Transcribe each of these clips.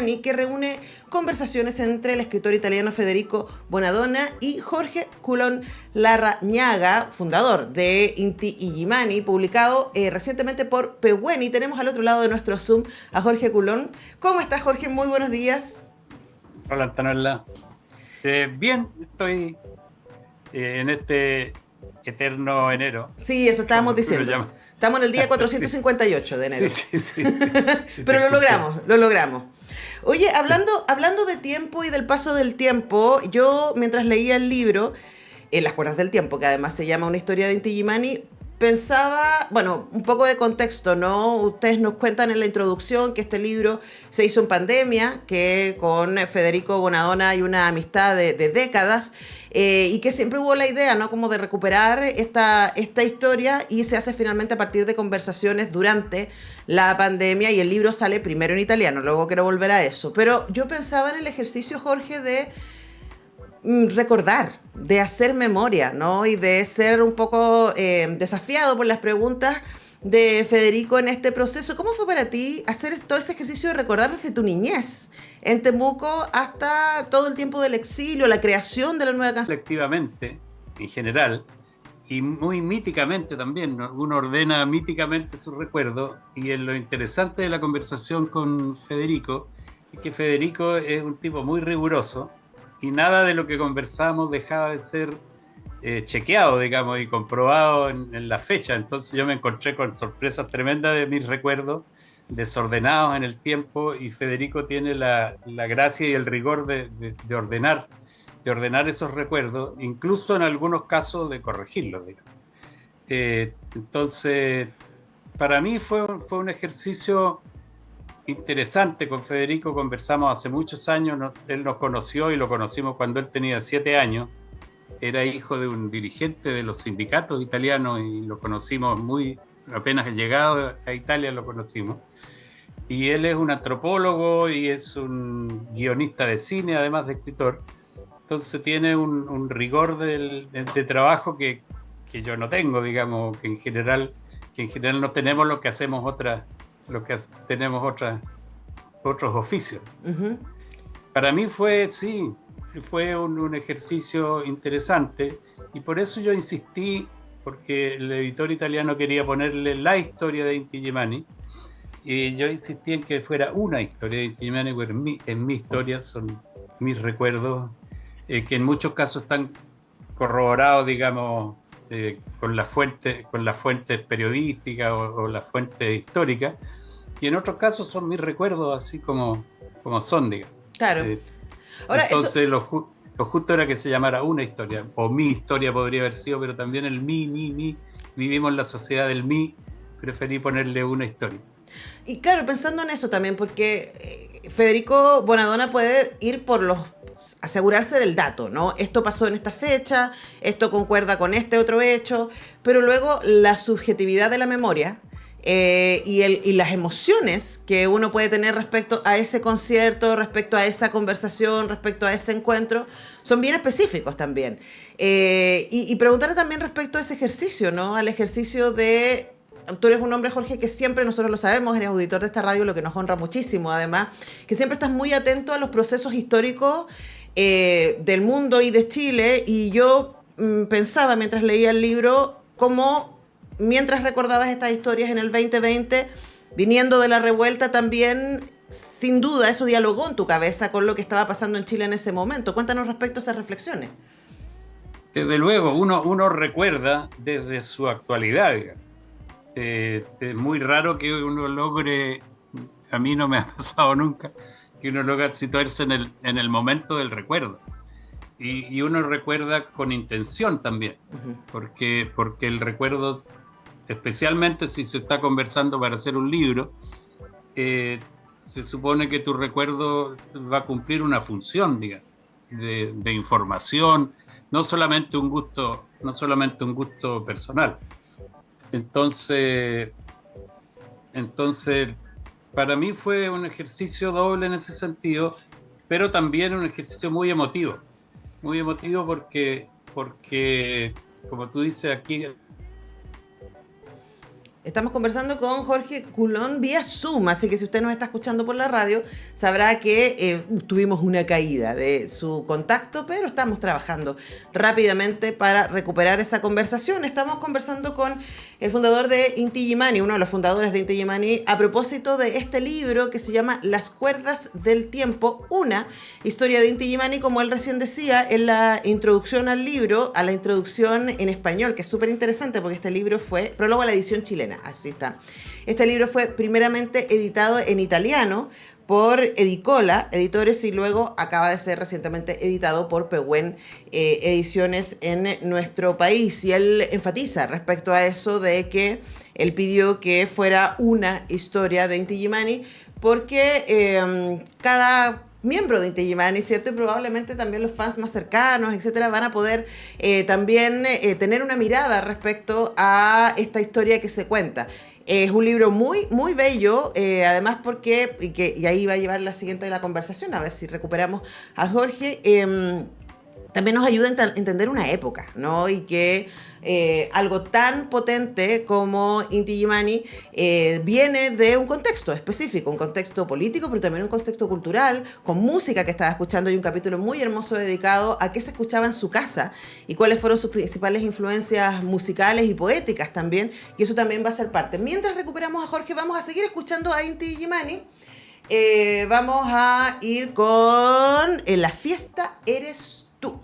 Gimani, que reúne conversaciones entre el escritor italiano Federico Bonadonna y Jorge Coulon Larrañaga, fundador de Inti Illimani, publicado recientemente por Pehuen. Y tenemos al otro lado de nuestro Zoom a Jorge Coulon. ¿Cómo estás, Jorge? Muy buenos días. Hola, Antonella. Bien, estoy en este eterno enero. Sí, eso estábamos diciendo. Estamos en el día 458 de enero. Sí. Pero lo logramos. Oye, hablando de tiempo y del paso del tiempo, yo mientras leía el libro, Las Cuerdas del Tiempo, que además se llama Una historia de Inti Illimani, pensaba, bueno, un poco de contexto, ¿no? Ustedes nos cuentan en la introducción que este libro se hizo en pandemia, que con Federico Bonadonna hay una amistad de décadas, y que siempre hubo la idea, ¿no? Como de recuperar esta historia, y se hace finalmente a partir de conversaciones durante la pandemia, y el libro sale primero en italiano, luego quiero volver a eso. Pero yo pensaba en el ejercicio, Jorge, de recordar, de hacer memoria, ¿no? Y de ser un poco desafiado por las preguntas de Federico en este proceso. ¿Cómo fue para ti hacer todo ese ejercicio de recordar desde tu niñez en Temuco hasta todo el tiempo del exilio, la creación de la nueva canción? Colectivamente, en general, y muy míticamente también, ¿no? Uno ordena míticamente sus recuerdos, y en lo interesante de la conversación con Federico es que Federico es un tipo muy riguroso, y nada de lo que conversamos dejaba de ser chequeado, digamos, y comprobado en la fecha. Entonces yo me encontré con sorpresas tremendas de mis recuerdos, desordenados en el tiempo, y Federico tiene la gracia y el rigor de ordenar esos recuerdos, incluso en algunos casos de corregirlos, digamos. Entonces, para mí fue un ejercicio interesante. Con Federico conversamos hace muchos años. Él nos conoció y lo conocimos cuando él tenía 7 años. Era hijo de un dirigente de los sindicatos italianos y lo conocimos apenas llegado a Italia lo conocimos. Y él es un antropólogo y es un guionista de cine, además de escritor. Entonces tiene un rigor de trabajo que yo no tengo, digamos, que en general no tenemos lo que hacemos tenemos otros oficios. Uh-huh. Para mí fue un ejercicio interesante, y por eso yo insistí, porque el editor italiano quería ponerle la historia de Inti Illimani, y yo insistí en que fuera una historia de Inti Illimani, porque en mi historia son mis recuerdos, que en muchos casos están corroborados, digamos, con las fuentes periodísticas o las fuentes históricas, y en otros casos son mis recuerdos así como son, digamos. Claro. Ahora, entonces lo justo era que se llamara una historia, o mi historia podría haber sido, pero también el mi. Vivimos en la sociedad del mi, preferí ponerle una historia. Y claro, pensando en eso también, porque Federico Bonadonna puede ir asegurarse del dato, ¿no? Esto pasó en esta fecha, esto concuerda con este otro hecho, pero luego la subjetividad de la memoria y las emociones que uno puede tener respecto a ese concierto, respecto a esa conversación, respecto a ese encuentro, son bien específicos también. Y preguntarle también respecto a ese ejercicio, ¿no? Al ejercicio de... Tú eres un hombre, Jorge, que siempre, nosotros lo sabemos, eres auditor de esta radio, lo que nos honra muchísimo, además, que siempre estás muy atento a los procesos históricos del mundo y de Chile, y yo pensaba mientras leía el libro cómo mientras recordabas estas historias en el 2020, viniendo de la revuelta también, sin duda eso dialogó en tu cabeza con lo que estaba pasando en Chile en ese momento. Cuéntanos respecto a esas reflexiones. Desde luego, uno recuerda desde su actualidad, digamos. Es muy raro que uno logre, a mí no me ha pasado nunca, que uno logre situarse en el momento del recuerdo. Y uno recuerda con intención también, Uh-huh. porque el recuerdo, especialmente si se está conversando para hacer un libro, se supone que tu recuerdo va a cumplir una función, digamos, de información, no solamente un gusto personal. Entonces, para mí fue un ejercicio doble en ese sentido, pero también un ejercicio muy emotivo porque como tú dices aquí, Estamos conversando con Jorge Coulon vía Zoom, así que si usted nos está escuchando por la radio, sabrá que tuvimos una caída de su contacto, pero estamos trabajando rápidamente para recuperar esa conversación. Estamos conversando con el fundador de Inti Illimani, uno de los fundadores de Inti Illimani, a propósito de este libro que se llama Las cuerdas del tiempo, una historia de Inti Illimani, como él recién decía en la introducción al libro, a la introducción en español, que es súper interesante porque este libro fue prólogo a la edición chilena. Así está. Este libro fue primeramente editado en italiano por Edicola Editores y luego acaba de ser recientemente editado por Pehuen Ediciones en nuestro país. Y él enfatiza respecto a eso de que él pidió que fuera una historia de Inti Illimani porque cada miembro de Inti Illimani, ¿cierto? Y probablemente también los fans más cercanos, etcétera, van a poder también tener una mirada respecto a esta historia que se cuenta. Es un libro muy, muy bello, además porque, y ahí va a llevar la siguiente de la conversación, a ver si recuperamos a Jorge, también nos ayuda a entender una época, ¿no? Y que algo tan potente como Inti Illimani viene de un contexto específico, un contexto político, pero también un contexto cultural, con música que estaba escuchando y un capítulo muy hermoso dedicado a qué se escuchaba en su casa y cuáles fueron sus principales influencias musicales y poéticas también, y eso también va a ser parte. Mientras recuperamos a Jorge, vamos a seguir escuchando a Inti Illimani. Vamos a ir con La fiesta eres tú.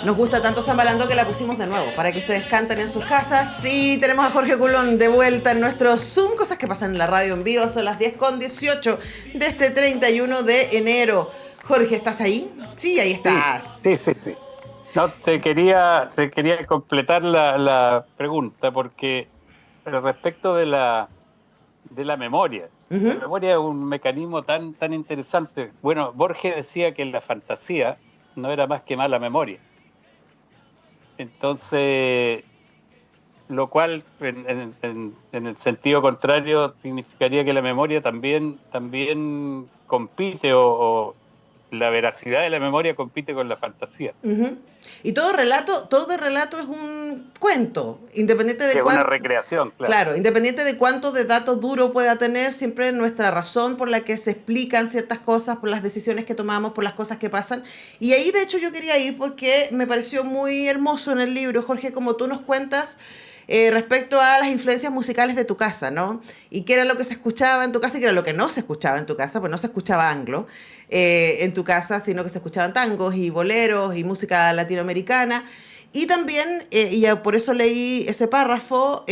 Nos gusta tanto Zambalando que la pusimos de nuevo para que ustedes canten en sus casas. Sí, tenemos a Jorge Coulon de vuelta en nuestro Zoom. Cosas que pasan en la radio en vivo. Son las 10:18 de este 31 de enero. Jorge, ¿estás ahí? Sí, ahí estás. Sí. No, te quería completar la pregunta porque respecto de la memoria. Uh-huh. La memoria es un mecanismo tan interesante. Bueno, Borges decía que la fantasía no era más que mala memoria. Entonces, lo cual en el sentido contrario significaría que la memoria también compite o la veracidad de la memoria compite con la fantasía. Ujú. Y todo relato es un cuento, independiente de Es una cuánto, recreación, claro. claro, independiente de cuánto de datos duro pueda tener, siempre nuestra razón por la que se explican ciertas cosas, por las decisiones que tomamos, por las cosas que pasan. Y ahí de hecho yo quería ir porque me pareció muy hermoso en el libro, Jorge, como tú nos cuentas respecto a las influencias musicales de tu casa, ¿no? Y qué era lo que se escuchaba en tu casa y qué era lo que no se escuchaba en tu casa, pues no se escuchaba anglo en tu casa, sino que se escuchaban tangos y boleros y música latinoamericana. Y también, y por eso leí ese párrafo,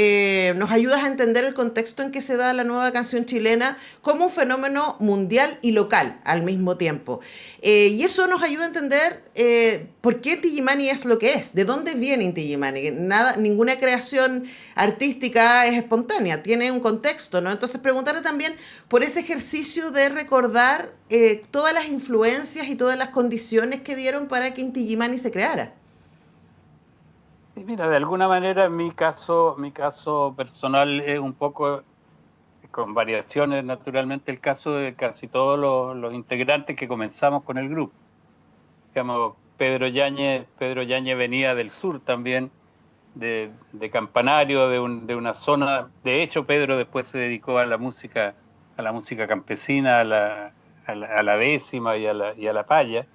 nos ayudas a entender el contexto en que se da la nueva canción chilena como un fenómeno mundial y local al mismo tiempo. Y eso nos ayuda a entender por qué Inti Illimani es lo que es, de dónde viene Inti Illimani. Nada, ninguna creación artística es espontánea, tiene un contexto, ¿no? Entonces preguntarte también por ese ejercicio de recordar todas las influencias y todas las condiciones que dieron para que Inti Illimani se creara. Y mira, de alguna manera mi caso personal es un poco, con variaciones naturalmente, el caso de casi todos los integrantes que comenzamos con el grupo. Digamos, Pedro Yáñez venía del sur también, de Campanario, de una zona. De hecho, Pedro después se dedicó a la música campesina, a la décima y a la paya,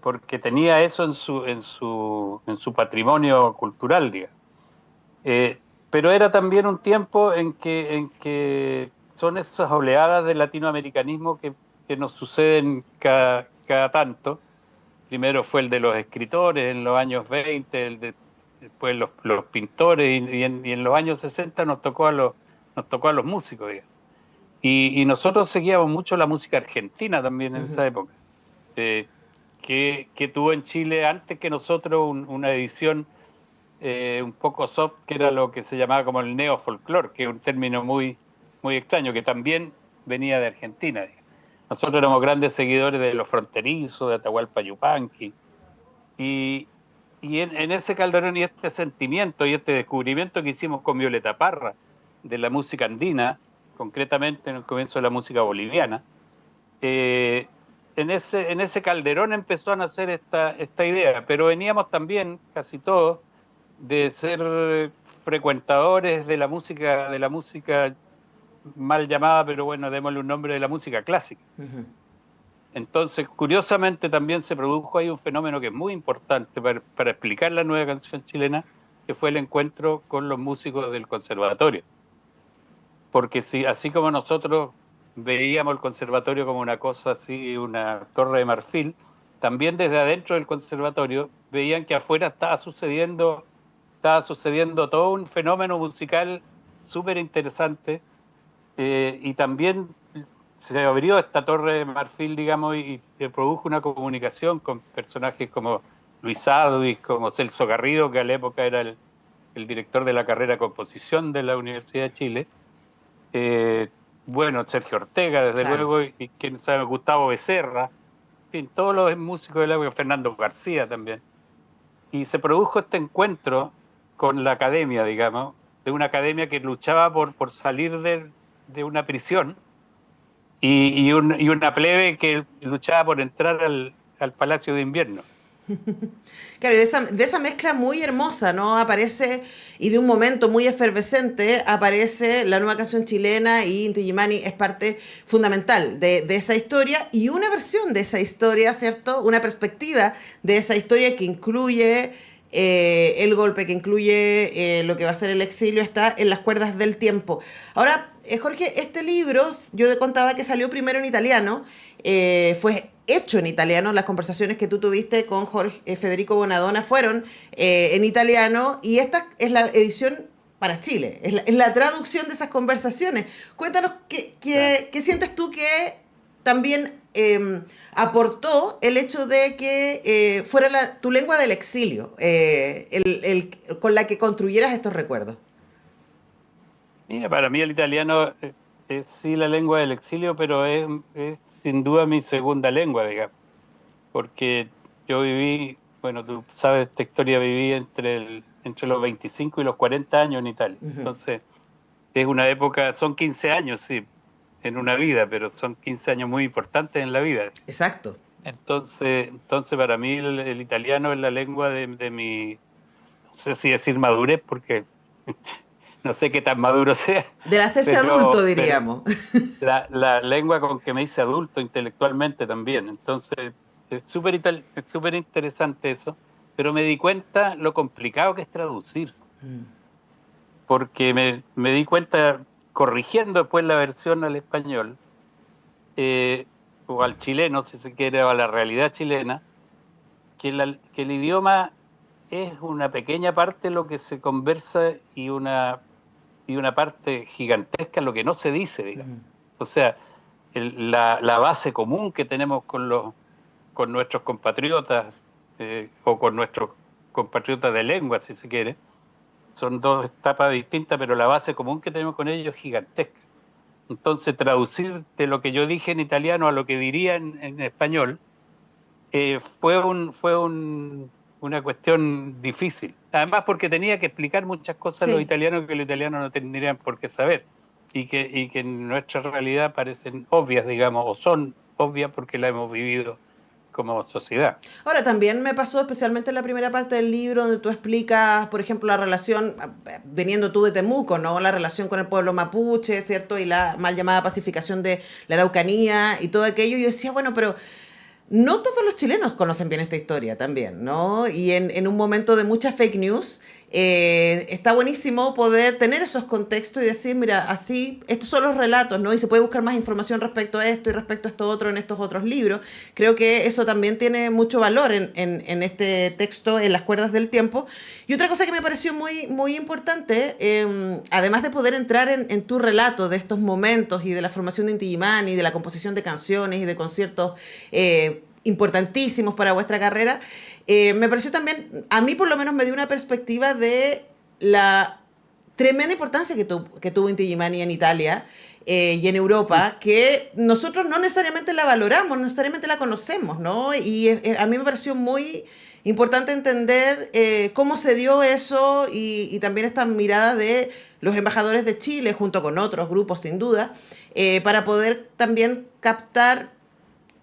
porque tenía eso en su patrimonio cultural, digamos. Pero era también un tiempo en que son esas oleadas de latinoamericanismo que nos suceden cada tanto. Primero fue el de los escritores en los años 20, después los pintores, y en los años 60 nos tocó a los músicos, digamos. Y nosotros seguíamos mucho la música argentina también en esa época, eh, que tuvo en Chile antes que nosotros una edición un poco soft, que era lo que se llamaba como el neofolclor, que es un término muy extraño, que también venía de Argentina, digamos. Nosotros éramos grandes seguidores de Los Fronterizos, de Atahualpa Yupanqui, y, en ese calderón y este sentimiento y este descubrimiento que hicimos con Violeta Parra de la música andina, concretamente en el comienzo de la música boliviana, eh, en ese calderón empezó a nacer esta idea, pero veníamos también, casi todos, de ser frecuentadores de la música mal llamada, pero bueno, démosle un nombre, de la música clásica. Entonces, curiosamente, también se produjo ahí un fenómeno que es muy importante para explicar la nueva canción chilena, que fue el encuentro con los músicos del conservatorio. Porque si, así como nosotros veíamos el conservatorio como una cosa así, una torre de marfil, también desde adentro del conservatorio veían que afuera estaba sucediendo todo un fenómeno musical súper interesante, y también se abrió esta torre de marfil, digamos, y se produjo una comunicación con personajes como Luis Advis, como Celso Garrido, que a la época era el director de la carrera de composición de la Universidad de Chile, bueno, Sergio Ortega, desde luego, y quién sabe, Gustavo Becerra, en fin, todos los músicos de la época, Fernando García también. Y se produjo este encuentro con la academia, digamos, de una academia que luchaba por salir de una prisión, y una plebe que luchaba por entrar al Palacio de Invierno. Claro, y de esa mezcla muy hermosa, ¿no? Aparece, y de un momento muy efervescente, aparece la nueva canción chilena y Inti Illimani es parte fundamental de esa historia y una versión de esa historia, ¿cierto? Una perspectiva de esa historia que incluye el golpe, que incluye lo que va a ser el exilio, está en las cuerdas del tiempo. Ahora, Jorge, este libro, yo te contaba que salió primero en italiano, fue hecho en italiano, las conversaciones que tú tuviste con Federico Bonadonna fueron en italiano y esta es la edición para Chile, es la traducción de esas conversaciones. Cuéntanos qué sientes tú que también aportó el hecho de que fuera tu lengua del exilio, con la que construyeras estos recuerdos. Mira, para mí el italiano es sí la lengua del exilio, pero es sin duda mi segunda lengua, digamos, porque yo viví, bueno, tú sabes esta historia, viví entre los 25 y los 40 años en Italia. Entonces, es una época, son 15 años, sí, en una vida, pero son 15 años muy importantes en la vida. Exacto. Entonces para mí el italiano es la lengua de mi, no sé si decir madurez, porque no sé qué tan maduro sea. Del hacerse adulto, diríamos. La lengua con que me hice adulto intelectualmente también. Entonces, es súper interesante eso, pero me di cuenta lo complicado que es traducir. Porque me di cuenta, corrigiendo después la versión al español, o al chileno, si se quiere, o a la realidad chilena, que el idioma es una pequeña parte de lo que se conversa y una parte gigantesca lo que no se dice, digamos. O sea, la base común que tenemos con nuestros compatriotas, o con nuestros compatriotas de lengua, si se quiere, son dos etapas distintas, pero la base común que tenemos con ellos es gigantesca. Entonces, traducir de lo que yo dije en italiano a lo que diría en español fue una cuestión difícil. Además, porque tenía que explicar muchas cosas a los italianos que los italianos no tendrían por qué saber. Y que en nuestra realidad parecen obvias, digamos, o son obvias porque la hemos vivido como sociedad. Ahora, también me pasó especialmente en la primera parte del libro donde tú explicas, por ejemplo, la relación, veniendo tú de Temuco, ¿no? La relación con el pueblo mapuche, ¿cierto? Y la mal llamada pacificación de la Araucanía y todo aquello. Yo decía, bueno, pero no todos los chilenos conocen bien esta historia también, ¿no? Y en un momento de mucha fake news, está buenísimo poder tener esos contextos y decir, mira, así, estos son los relatos, ¿no? Y se puede buscar más información respecto a esto y respecto a esto otro en estos otros libros. Creo que eso también tiene mucho valor en este texto, en Las cuerdas del tiempo. Y otra cosa que me pareció muy, muy importante, además de poder entrar en tu relato de estos momentos y de la formación de Inti Illimani y de la composición de canciones y de conciertos importantísimos para vuestra carrera, me pareció también, a mí por lo menos me dio una perspectiva de la tremenda importancia que tuvo Inti Illimani en Italia y en Europa, que nosotros no necesariamente la valoramos, no necesariamente la conocemos, ¿no? Y a mí me pareció muy importante entender cómo se dio eso y también esta mirada de los embajadores de Chile, junto con otros grupos sin duda, para poder también captar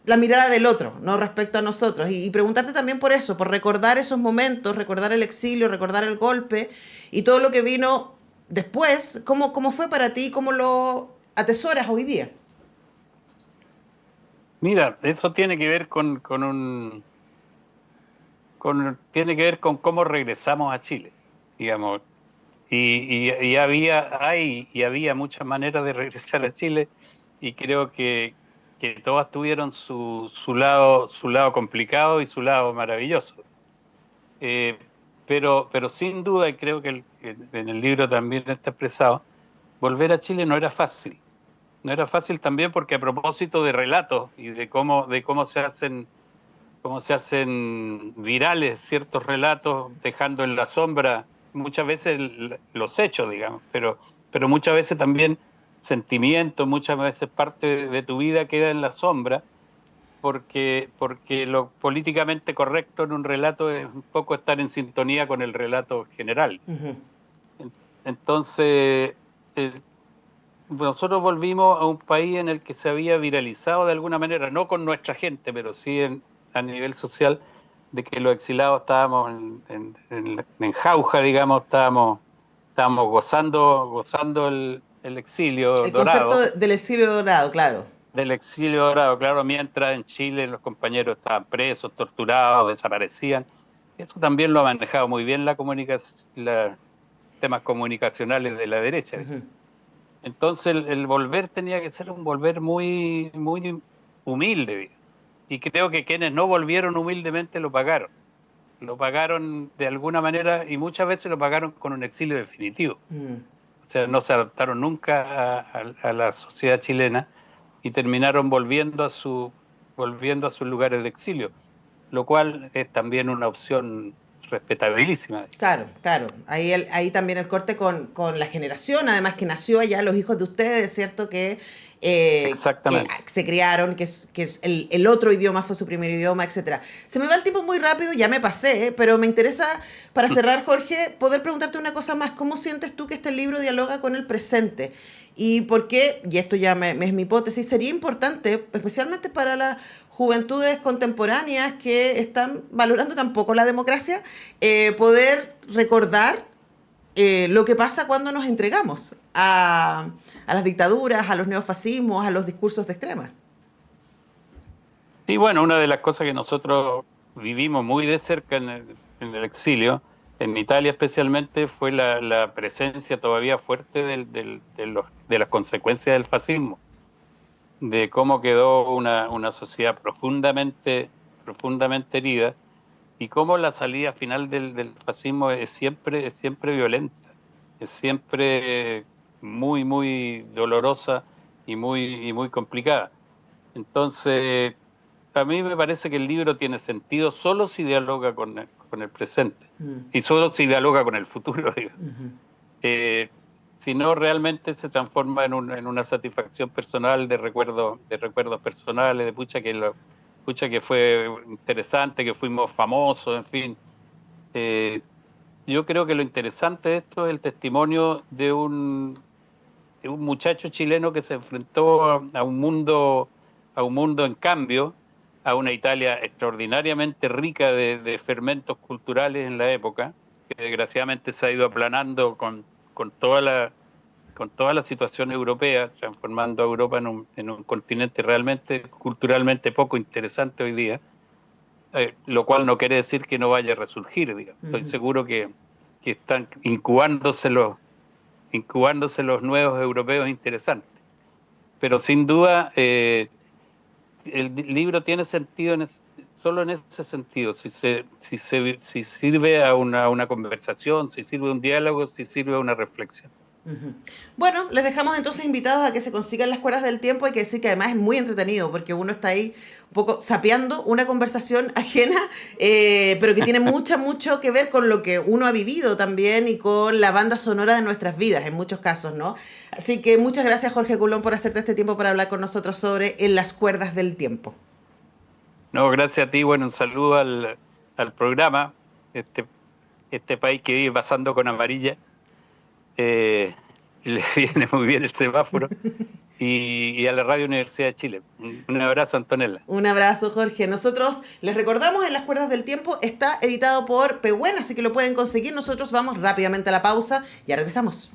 la mirada del otro, ¿no? Respecto a nosotros. Y preguntarte también por eso, por recordar esos momentos, recordar el exilio, recordar el golpe y todo lo que vino después. ¿Cómo fue para ti? ¿Cómo lo atesoras hoy día? Mira, eso tiene que ver tiene que ver con cómo regresamos a Chile, digamos. Y había muchas maneras de regresar a Chile, y creo que todas tuvieron su lado complicado y su lado maravilloso. Pero sin duda, y creo que en el libro también está expresado, volver a Chile no era fácil. No era fácil también porque, a propósito de relatos y de cómo se hacen virales ciertos relatos, dejando en la sombra muchas veces los hechos, digamos, pero muchas veces también sentimientos, muchas veces parte de tu vida queda en la sombra, porque lo políticamente correcto en un relato es un poco estar en sintonía con el relato general. Entonces, nosotros volvimos a un país en el que se había viralizado de alguna manera, no con nuestra gente, pero sí a nivel social, de que los exilados estábamos en jauja, digamos, estábamos gozando el exilio El dorado. concepto del exilio dorado, claro. Del exilio dorado, claro, mientras en Chile los compañeros estaban presos, torturados, desaparecían. Eso también lo ha manejado muy bien los temas comunicacionales de la derecha. Entonces el volver tenía que ser un volver muy, muy humilde. Y creo que quienes no volvieron humildemente lo pagaron. Lo pagaron de alguna manera, y muchas veces lo pagaron con un exilio definitivo. O sea, no se adaptaron nunca a la sociedad chilena y terminaron volviendo a sus lugares de exilio, lo cual es también una opción respetabilísima. Claro. Ahí también el corte con la generación, además que nació allá, los hijos de ustedes, ¿cierto? Que Exactamente. que se criaron, que es el otro idioma fue su primer idioma, etcétera. Se me va el tiempo muy rápido, ya me pasé, pero me interesa, para cerrar, Jorge, poder preguntarte una cosa más. ¿Cómo sientes tú que este libro dialoga con el presente? ¿Y por qué, y esto ya es mi hipótesis, sería importante, especialmente para las juventudes contemporáneas que están valorando tampoco la democracia, poder recordar lo que pasa cuando nos entregamos a las dictaduras, a los neofascismos, a los discursos de extrema? Sí, bueno, una de las cosas que nosotros vivimos muy de cerca en el exilio, en Italia especialmente, fue la presencia todavía fuerte de las consecuencias del fascismo, de cómo quedó una sociedad profundamente herida, y cómo la salida final del fascismo es siempre violenta, es siempre muy, muy dolorosa y muy complicada. Entonces, a mí me parece que el libro tiene sentido solo si dialoga con el presente y solo si dialoga con el futuro, digo. Si no, realmente se transforma en una satisfacción personal de recuerdos personales, de pucha que fue interesante, que fuimos famosos, en fin. Yo creo que lo interesante de esto es el testimonio de un muchacho chileno que se enfrentó a un mundo en cambio, a una Italia extraordinariamente rica de fermentos culturales en la época, que desgraciadamente se ha ido aplanando con toda la situación europea, transformando a Europa en un continente realmente culturalmente poco interesante hoy día, lo cual no quiere decir que no vaya a resurgir, digamos. Estoy seguro que están incubándose los nuevos europeos interesantes. Pero sin duda, el libro tiene sentido solo en ese sentido, si sirve a una conversación, si sirve a un diálogo, si sirve a una reflexión. Bueno, les dejamos entonces invitados a que se consigan las cuerdas del tiempo. Hay que decir que además es muy entretenido porque uno está ahí un poco sapeando una conversación ajena, pero que tiene mucho que ver con lo que uno ha vivido también y con la banda sonora de nuestras vidas en muchos casos, ¿no? Así que muchas gracias, Jorge Coulon, por hacerte este tiempo para hablar con nosotros sobre En las cuerdas del tiempo. No, gracias a ti. Bueno, un saludo al programa, este país que vive pasando con amarilla. Le viene muy bien el semáforo, y a la Radio Universidad de Chile. Un abrazo, Antonella. Un abrazo, Jorge. Nosotros les recordamos, En las cuerdas del tiempo está editado por Pehuen, así que lo pueden conseguir. Nosotros vamos rápidamente a la pausa, ya regresamos.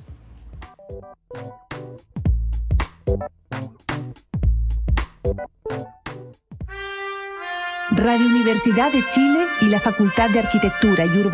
Radio Universidad de Chile y la Facultad de Arquitectura y Urbanismo